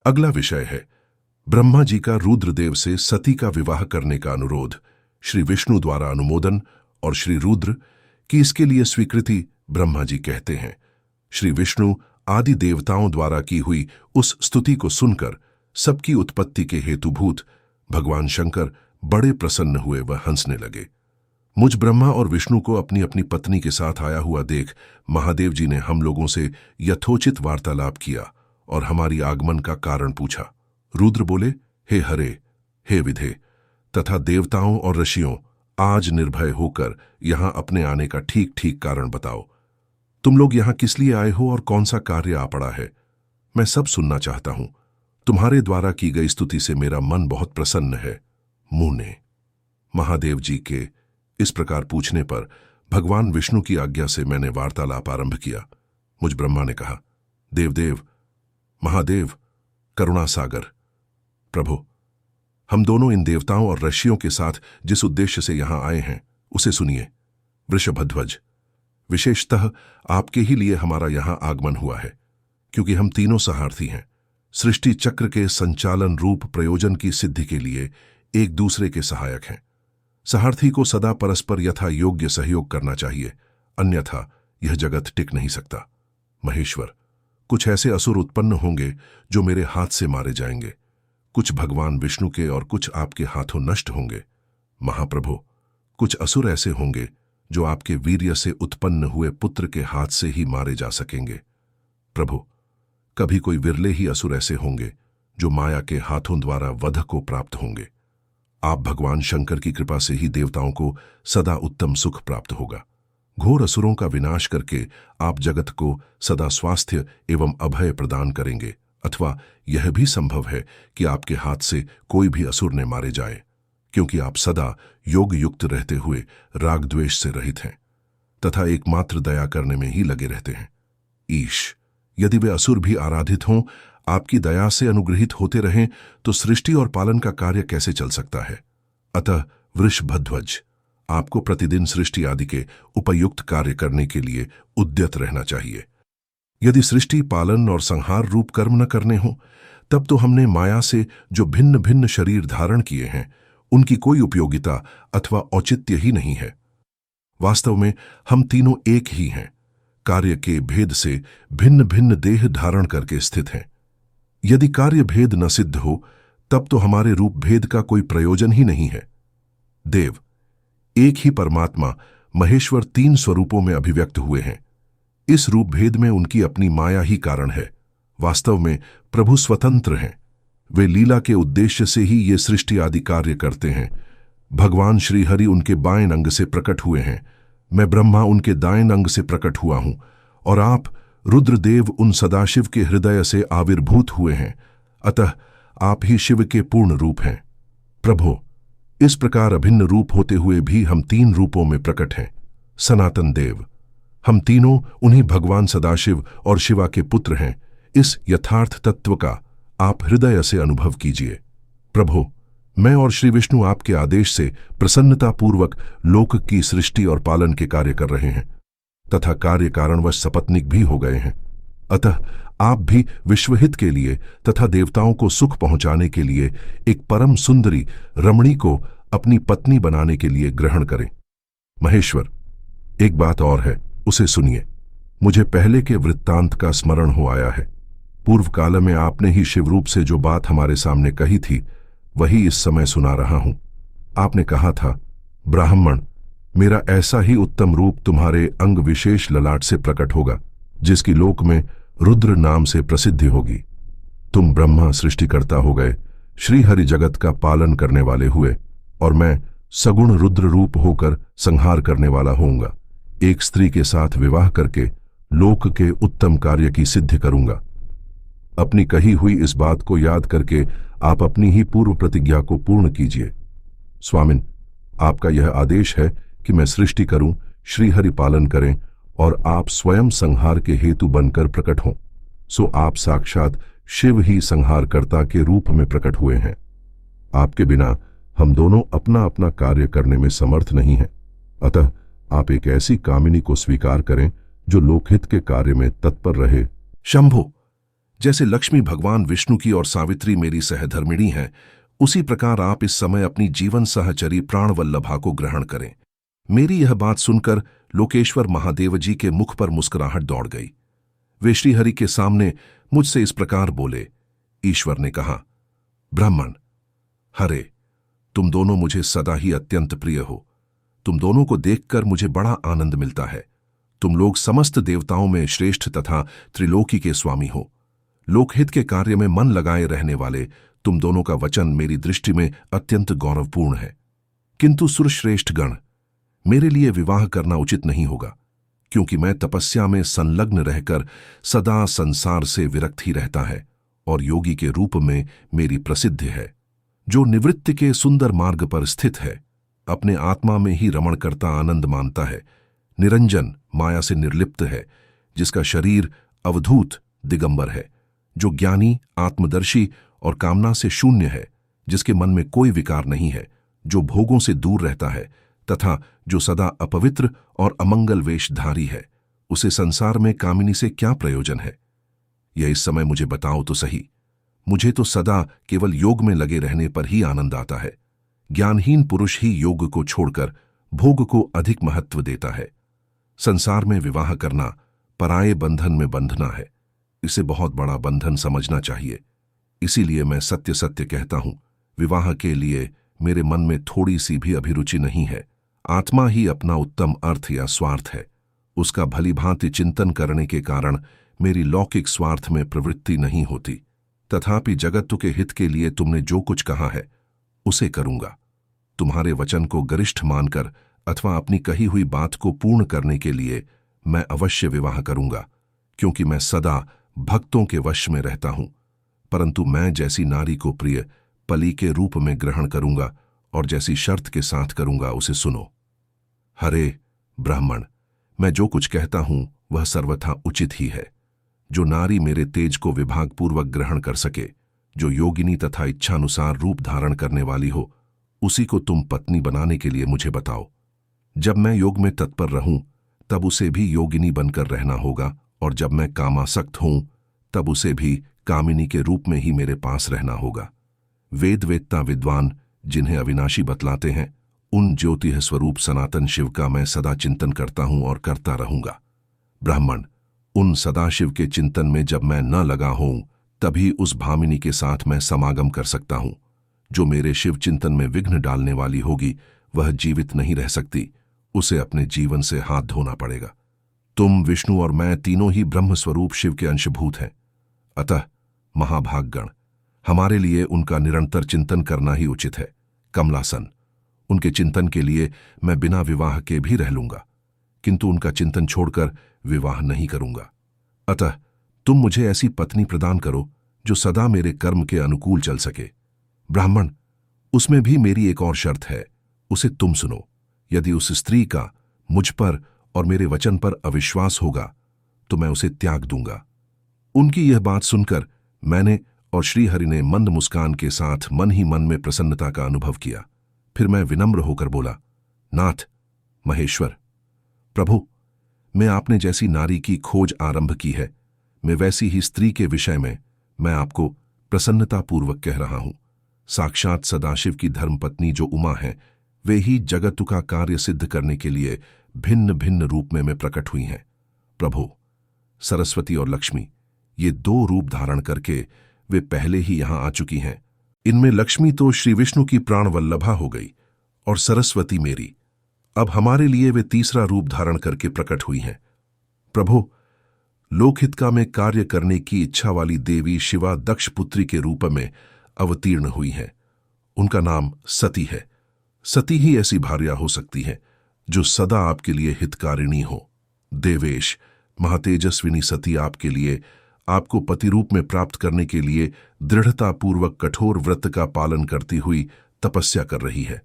अगला विषय है ब्रह्मा जी का रुद्रदेव से सती का विवाह करने का अनुरोध, श्री विष्णु द्वारा अनुमोदन और श्री रुद्र की इसके लिए स्वीकृति। ब्रह्मा जी कहते हैं, श्री विष्णु आदि देवताओं द्वारा की हुई उस स्तुति को सुनकर सबकी उत्पत्ति के हेतुभूत भगवान शंकर बड़े प्रसन्न हुए व हंसने लगे। मुझ ब्रह्मा और विष्णु को अपनी अपनी पत्नी के साथ आया हुआ देख महादेव जी ने हम लोगों से यथोचित वार्तालाप किया और हमारी आगमन का कारण पूछा। रुद्र बोले, हे हरे, हे विधे तथा देवताओं और ऋषियों, आज निर्भय होकर यहां अपने आने का ठीक ठीक कारण बताओ। तुम लोग यहां किस लिए आए हो और कौन सा कार्य आ पड़ा है? मैं सब सुनना चाहता हूं। तुम्हारे द्वारा की गई स्तुति से मेरा मन बहुत प्रसन्न है। मुंह ने महादेव जी के इस प्रकार पूछने पर भगवान विष्णु की आज्ञा से मैंने वार्तालाप आरंभ किया। मुझ ब्रह्मा ने कहा, देवदेव, महादेव, करुणा सागर, प्रभु, हम दोनों इन देवताओं और ऋषियों के साथ जिस उद्देश्य से यहां आए हैं उसे सुनिए। वृषभध्वज, विशेषतः आपके ही लिए हमारा यहां आगमन हुआ है, क्योंकि हम तीनों सहार्थी हैं। सृष्टि चक्र के संचालन रूप प्रयोजन की सिद्धि के लिए एक दूसरे के सहायक हैं। सहार्थी को सदा परस्पर यथा योग्य सहयोग करना चाहिए, अन्यथा यह जगत टिक नहीं सकता। महेश्वर, कुछ ऐसे असुर उत्पन्न होंगे जो मेरे हाथ से मारे जाएंगे, कुछ भगवान विष्णु के और कुछ आपके हाथों नष्ट होंगे। महाप्रभु, कुछ असुर ऐसे होंगे जो आपके वीर्य से उत्पन्न हुए पुत्र के हाथ से ही मारे जा सकेंगे। प्रभु, कभी कोई विरले ही असुर ऐसे होंगे जो माया के हाथों द्वारा वध को प्राप्त होंगे। आप भगवान शंकर की कृपा से ही देवताओं को सदा उत्तम सुख प्राप्त होगा। घोर असुरों का विनाश करके आप जगत को सदा स्वास्थ्य एवं अभय प्रदान करेंगे, अथवा यह भी संभव है कि आपके हाथ से कोई भी असुर ने मारे जाए, क्योंकि आप सदा योग युक्त रहते हुए राग द्वेष से रहित हैं तथा एकमात्र दया करने में ही लगे रहते हैं। ईश, यदि वे असुर भी आराधित हों, आपकी दया से अनुग्रहित होते रहें, तो सृष्टि और पालन का कार्य कैसे चल सकता है? अतः वृषभध्वज, आपको प्रतिदिन सृष्टि आदि के उपयुक्त कार्य करने के लिए उद्यत रहना चाहिए। यदि सृष्टि, पालन और संहार रूप कर्म न करने हो, तब तो हमने माया से जो भिन्न भिन्न शरीर धारण किए हैं, उनकी कोई उपयोगिता अथवा औचित्य ही नहीं है। वास्तव में हम तीनों एक ही हैं, कार्य के भेद से भिन्न भिन्न देह धारण करके स्थित हैं। यदि कार्य भेद न सिद्ध हो, तब तो हमारे रूप भेद का कोई प्रयोजन ही नहीं है। देव, एक ही परमात्मा महेश्वर तीन स्वरूपों में अभिव्यक्त हुए हैं। इस रूप भेद में उनकी अपनी माया ही कारण है। वास्तव में प्रभु स्वतंत्र हैं। वे लीला के उद्देश्य से ही ये सृष्टि आदि कार्य करते हैं। भगवान श्रीहरि उनके बाएं अंग से प्रकट हुए हैं, मैं ब्रह्मा उनके दाएं अंग से प्रकट हुआ हूं, और आप रुद्रदेव उन सदाशिव के हृदय से आविर्भूत हुए हैं। अतः आप ही शिव के पूर्ण रूप हैं। प्रभु, इस प्रकार अभिन्न रूप होते हुए भी हम तीन रूपों में प्रकट हैं। सनातन देव, हम तीनों उन्हीं भगवान सदाशिव और शिवा के पुत्र हैं। इस यथार्थ तत्व का आप हृदय से अनुभव कीजिए। प्रभु, मैं और श्री विष्णु आपके आदेश से प्रसन्नतापूर्वक लोक की सृष्टि और पालन के कार्य कर रहे हैं तथा कार्य कारणवश सपत्नीक भी हो गए हैं। अतः आप भी विश्वहित के लिए तथा देवताओं को सुख पहुंचाने के लिए एक परम सुंदरी रमणी को अपनी पत्नी बनाने के लिए ग्रहण करें। महेश्वर, एक बात और है, उसे सुनिए। मुझे पहले के वृत्तांत का स्मरण हो आया है। पूर्व काल में आपने ही शिवरूप से जो बात हमारे सामने कही थी, वही इस समय सुना रहा हूं। आपने कहा था, ब्राह्मण, मेरा ऐसा ही उत्तम रूप तुम्हारे अंग विशेष ललाट से प्रकट होगा, जिसकी लोक में रुद्र नाम से प्रसिद्धि होगी। तुम ब्रह्मा सृष्टिकर्ता हो गए, श्रीहरि जगत का पालन करने वाले हुए, और मैं सगुण रुद्र रूप होकर संहार करने वाला होऊंगा। एक स्त्री के साथ विवाह करके लोक के उत्तम कार्य की सिद्धि करूंगा। अपनी कही हुई इस बात को याद करके आप अपनी ही पूर्व प्रतिज्ञा को पूर्ण कीजिए। स्वामिन, आपका यह आदेश है कि मैं सृष्टि करूं, श्रीहरि पालन करें और आप स्वयं संहार के हेतु बनकर प्रकट हों। सो आप साक्षात शिव ही संहारकर्ता के रूप में प्रकट हुए हैं। आपके बिना हम दोनों अपना अपना कार्य करने में समर्थ नहीं हैं। अतः आप एक ऐसी कामिनी को स्वीकार करें जो लोकहित के कार्य में तत्पर रहे। शंभो, जैसे लक्ष्मी भगवान विष्णु की और सावित्री मेरी सहधर्मिणी हैं, उसी प्रकार आप इस समय अपनी जीवन सहचरी प्राणवल्लभा को ग्रहण करें। मेरी यह बात सुनकर लोकेश्वर महादेव जी के मुख पर मुस्कुराहट दौड़ गई। वे श्रीहरि के सामने मुझसे इस प्रकार बोले। ईश्वर ने कहा, ब्राह्मण, हरे, तुम दोनों मुझे सदा ही अत्यंत प्रिय हो। तुम दोनों को देखकर मुझे बड़ा आनंद मिलता है। तुम लोग समस्त देवताओं में श्रेष्ठ तथा त्रिलोकी के स्वामी हो। लोकहित के कार्य में मन लगाए रहने वाले तुम दोनों का वचन मेरी दृष्टि में अत्यंत गौरवपूर्ण है। किंतु सुरश्रेष्ठ गण, मेरे लिए विवाह करना उचित नहीं होगा, क्योंकि मैं तपस्या में संलग्न रहकर सदा संसार से विरक्त ही रहता है और योगी के रूप में मेरी प्रसिद्धि है, जो निवृत्ति के सुंदर मार्ग पर स्थित है, अपने आत्मा में ही रमण करता आनंद मानता है, निरंजन माया से निर्लिप्त है, जिसका शरीर अवधूत दिगंबर है, जो ज्ञानी आत्मदर्शी और कामना से शून्य है, जिसके मन में कोई विकार नहीं है, जो भोगों से दूर रहता है तथा जो सदा अपवित्र और अमंगल वेशधारी है। उसे संसार में कामिनी से क्या प्रयोजन है? यह इस समय मुझे बताओ तो सही। मुझे तो सदा केवल योग में लगे रहने पर ही आनंद आता है। ज्ञानहीन पुरुष ही योग को छोड़कर भोग को अधिक महत्व देता है। संसार में विवाह करना पराये बंधन में बंधना है। इसे बहुत बड़ा बंधन समझना चाहिए। इसीलिए मैं सत्य सत्य कहता हूं, विवाह के लिए मेरे मन में थोड़ी सी भी अभिरुचि नहीं है। आत्मा ही अपना उत्तम अर्थ या स्वार्थ है। उसका भलीभांति चिंतन करने के कारण मेरी लौकिक स्वार्थ में प्रवृत्ति नहीं होती। तथापि जगत के हित के लिए तुमने जो कुछ कहा है उसे करूंगा। तुम्हारे वचन को गरिष्ठ मानकर अथवा अपनी कही हुई बात को पूर्ण करने के लिए मैं अवश्य विवाह करूंगा, क्योंकि मैं सदा भक्तों के वश में रहता हूं। परंतु मैं जैसी नारी को प्रिय पली के रूप में ग्रहण करूंगा और जैसी शर्त के साथ करूंगा उसे सुनो। हरे ब्राह्मण, मैं जो कुछ कहता हूं वह सर्वथा उचित ही है। जो नारी मेरे तेज को विभागपूर्वक ग्रहण कर सके, जो योगिनी तथा इच्छानुसार रूप धारण करने वाली हो, उसी को तुम पत्नी बनाने के लिए मुझे बताओ। जब मैं योग में तत्पर रहूं तब उसे भी योगिनी बनकर रहना होगा, और जब मैं कामासक्त हूं तब उसे भी कामिनी के रूप में ही मेरे पास रहना होगा। वेदवेत्ता विद्वान जिन्हें अविनाशी बतलाते हैं, उन ज्योतिः स्वरूप सनातन शिव का मैं सदा चिंतन करता हूं और करता रहूंगा। ब्राह्मण, उन सदाशिव के चिंतन में जब मैं न लगा हूं तभी उस भामिनी के साथ मैं समागम कर सकता हूं। जो मेरे शिव चिंतन में विघ्न डालने वाली होगी वह जीवित नहीं रह सकती। उसे अपने जीवन से हाथ धोना पड़ेगा। तुम, विष्णु और मैं तीनों ही ब्रह्म स्वरूप शिव के अंशभूत हैं। अतः महाभागगण, हमारे लिए उनका निरंतर चिंतन करना ही उचित है। कमलासन, उनके चिंतन के लिए मैं बिना विवाह के भी रह लूंगा, किंतु उनका चिंतन छोड़कर विवाह नहीं करूंगा। अतः तुम मुझे ऐसी पत्नी प्रदान करो जो सदा मेरे कर्म के अनुकूल चल सके। ब्राह्मण, उसमें भी मेरी एक और शर्त है, उसे तुम सुनो। यदि उस स्त्री का मुझ पर और मेरे वचन पर अविश्वास होगा तो मैं उसे त्याग दूंगा। उनकी यह बात सुनकर मैंने और श्रीहरि ने मंद मुस्कान के साथ मन ही मन में प्रसन्नता का अनुभव किया। फिर मैं विनम्र होकर बोला, नाथ, महेश्वर, प्रभु, मैं आपने जैसी नारी की खोज आरंभ की है, मैं वैसी ही स्त्री के विषय में मैं आपको प्रसन्नतापूर्वक कह रहा हूं। साक्षात सदाशिव की धर्मपत्नी जो उमा है, वे ही जगत का कार्य सिद्ध करने के लिए भिन्न भिन्न रूप में प्रकट हुई हैं। प्रभु, सरस्वती और लक्ष्मी, ये दो रूप धारण करके वे पहले ही यहां आ चुकी हैं। इनमें लक्ष्मी तो श्री विष्णु की प्राणवल्लभा हो गई और सरस्वती मेरी। अब हमारे लिए वे तीसरा रूप धारण करके प्रकट हुई हैं। प्रभु, लोकहित का में कार्य करने की इच्छा वाली देवी शिवा दक्ष पुत्री के रूप में अवतीर्ण हुई हैं। उनका नाम सती है। सती ही ऐसी भार्या हो सकती है जो सदा आपके लिए हितकारिणी हो। देवेश, महातेजस्विनी सती आपके लिए, आपको पति रूप में प्राप्त करने के लिए दृढ़तापूर्वक कठोर व्रत का पालन करती हुई तपस्या कर रही है।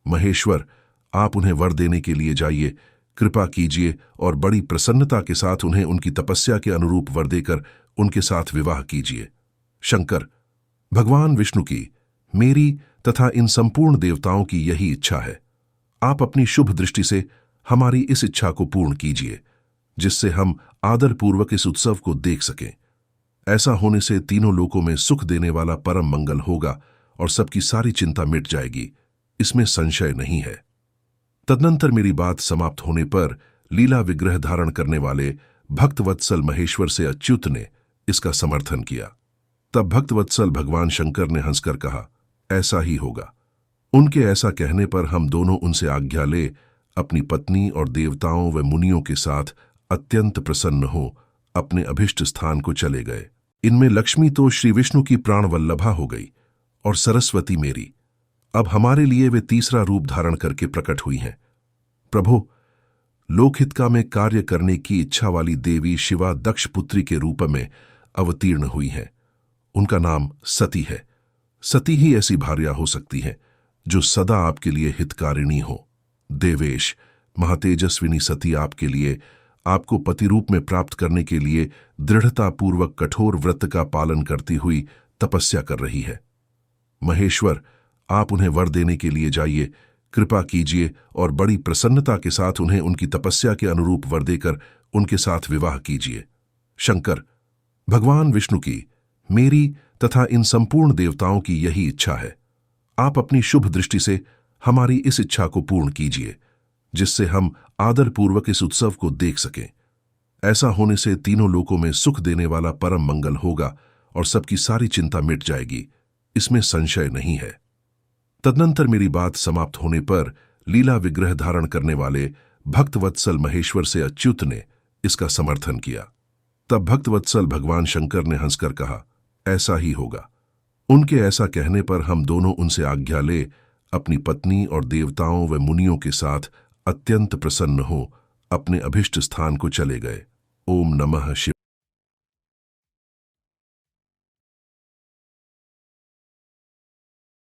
महेश्वर, आप उन्हें वर देने के लिए जाइए, कृपा कीजिए और बड़ी प्रसन्नता के साथ उन्हें उनकी तपस्या के अनुरूप वर देकर उनके साथ विवाह कीजिए। शंकर, भगवान विष्णु की, मेरी तथा इन संपूर्ण देवताओं की यही इच्छा है। आप अपनी शुभ दृष्टि से हमारी इस इच्छा को पूर्ण कीजिए, जिससे हम आदरपूर्वक इस उत्सव को देख सकें। ऐसा होने से तीनों लोकों में सुख देने वाला परम मंगल होगा और सबकी सारी चिंता मिट जाएगी, इसमें संशय नहीं है। तदनंतर मेरी बात समाप्त होने पर लीला विग्रह धारण करने वाले भक्तवत्सल महेश्वर से अच्युत ने इसका समर्थन किया। तब भक्तवत्सल भगवान शंकर ने हंसकर कहा, ऐसा ही होगा। उनके ऐसा कहने पर हम दोनों उनसे आज्ञा ले अपनी पत्नी और देवताओं व मुनियों के साथ अत्यंत प्रसन्न हो अपने अभिष्ट स्थान को चले गए। इनमें लक्ष्मी तो श्री विष्णु की प्राणवल्लभा हो गई और सरस्वती मेरी अब हमारे लिए वे तीसरा रूप धारण करके प्रकट हुई हैं। प्रभो, लोकहित में कार्य करने की इच्छा वाली देवी शिवा दक्ष पुत्री के रूप में अवतीर्ण हुई हैं। उनका नाम सती है। सती ही ऐसी भार्या हो सकती है जो सदा आपके लिए हितकारिणी हो। देवेश, महातेजस्विनी सती आपके लिए, आपको पति रूप में प्राप्त करने के लिए दृढ़तापूर्वक कठोर व्रत का पालन करती हुई तपस्या कर रही है। महेश्वर, आप उन्हें वर देने के लिए जाइए, कृपा कीजिए और बड़ी प्रसन्नता के साथ उन्हें उनकी तपस्या के अनुरूप वर देकर उनके साथ विवाह कीजिए। शंकर, भगवान विष्णु की, मेरी तथा इन संपूर्ण देवताओं की यही इच्छा है। आप अपनी शुभ दृष्टि से हमारी इस इच्छा को पूर्ण कीजिए, जिससे हम आदरपूर्वक इस उत्सव को देख सकें। ऐसा होने से तीनों लोकों में सुख देने वाला परम मंगल होगा और सबकी सारी चिंता मिट जाएगी, इसमें संशय नहीं है। तदनंतर मेरी बात समाप्त होने पर लीला विग्रह धारण करने वाले भक्तवत्सल महेश्वर से अच्युत ने इसका समर्थन किया। तब भक्तवत्सल भगवान शंकर ने हंसकर कहा, ऐसा ही होगा। उनके ऐसा कहने पर हम दोनों उनसे आज्ञा ले अपनी पत्नी और देवताओं व मुनियों के साथ अत्यंत प्रसन्न हो अपने अभिष्ट स्थान को चले गए। ओम नमः शिवाय।